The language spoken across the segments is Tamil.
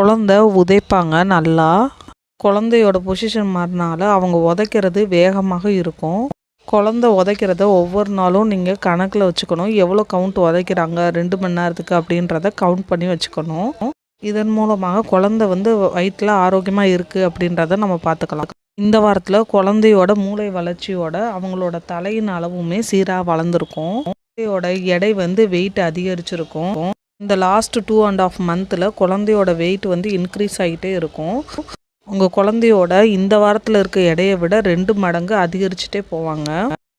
குழந்தை உதைப்பாங்க நல்லா. குழந்தையோட பொசிஷன் மாறினால அவங்க உதைக்கிறது வேகமாக இருக்கும். குழந்தை உதைக்கிறத ஒவ்வொரு நாளும் நீங்கள் கணக்கில் வச்சுக்கணும். எவ்வளோ கவுண்ட் உதைக்கிறாங்க 2 மணி நேரத்துக்கு அப்படின்றத கவுண்ட் பண்ணி வச்சுக்கணும். இதன் மூலமாக குழந்தை வயிற்றில் ஆரோக்கியமாக இருக்குது அப்படின்றத நம்ம பார்த்துக்கலாம். இந்த வாரத்தில் குழந்தையோட மூளை வளர்ச்சியோட அவங்களோட தலையின் அளவுமே சீராக வளர்ந்துருக்கும். குழந்தையோட எடை வெயிட் அதிகரிச்சிருக்கும். இந்த லாஸ்ட் 2.5 மந்தில் குழந்தையோட வெயிட் இன்க்ரீஸ் ஆகிட்டே இருக்கும். உங்கள் குழந்தையோட இந்த வாரத்தில் இருக்க எடையை விட 2 மடங்கு அதிகரிச்சுட்டே போவாங்க.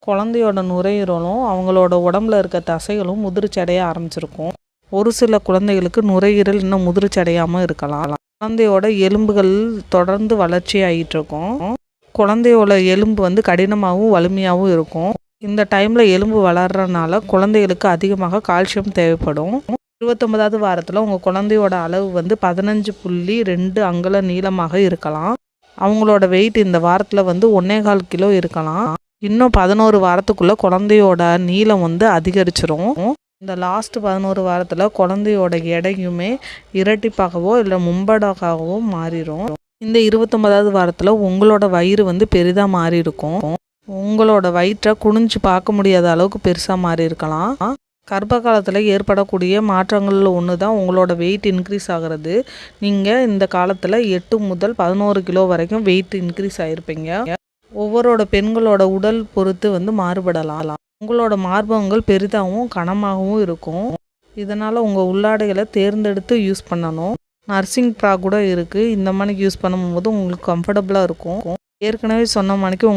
குழந்தையோட நுரையீரலும் அவங்களோட உடம்புல இருக்க தசைகளும் முதிர்ச்சடைய ஆரம்பிச்சிருக்கும். ஒரு சில குழந்தைகளுக்கு நுரையீரல் இன்னும் முதிர்ச்சடையாமல் இருக்கலாம். குழந்தையோட எலும்புகள் தொடர்ந்து வளர்ச்சி ஆகிட்டு இருக்கும். குழந்தையோட எலும்பு கடினமாகவும் வலிமையாகவும் இருக்கும். இந்த டைமில் எலும்பு வளர்றதுனால குழந்தைகளுக்கு அதிகமாக கால்சியம் தேவைப்படும். 29வது வாரத்தில் உங்கள் குழந்தையோட அளவு 15.2 அங்குல நீளமாக இருக்கலாம். அவங்களோட வெயிட் இந்த வாரத்தில் 1.25 கிலோ இருக்கலாம். இன்னும் 11 வாரத்துக்குள்ளே குழந்தையோட நீளம் அதிகரிச்சிரும். இந்த லாஸ்ட் 11 வாரத்தில் குழந்தையோட எடையுமே இரட்டிப்பாகவோ இல்லை மும்படாகவோ மாறிடும். இந்த 29வது வாரத்தில் உங்களோட வயிறு பெரிதாக மாறி இருக்கும். உங்களோட வயிற்றை குனிஞ்சு பார்க்க முடியாத அளவுக்கு பெருசாக மாறி இருக்கலாம். கர்ப்ப காலத்தில் ஏற்படக்கூடிய மாற்றங்களில் ஒன்று தான் உங்களோட வெயிட் இன்க்ரீஸ் ஆகிறது. நீங்கள் இந்த காலத்தில் 8 முதல் 11 கிலோ வரைக்கும் வெயிட் இன்க்ரீஸ் ஆகிருப்பீங்க. ஒவ்வொருட பெண்களோட உடல் பொறுத்து மாறுபடலாம். உங்களோட மார்பகங்கள் பெரிதாகவும் கனமாகவும் இருக்கும். இதனால் உங்கள் உள்ளாடைகளை தேர்ந்தெடுத்து யூஸ் பண்ணணும். நர்சிங் ப்ரா கூட இருக்குது. இந்த மாதிரி யூஸ் பண்ணும்போது உங்களுக்கு கம்ஃபர்டபுளாக இருக்கும். ஏற்கனவே சொன்ன மாதிரிக்கு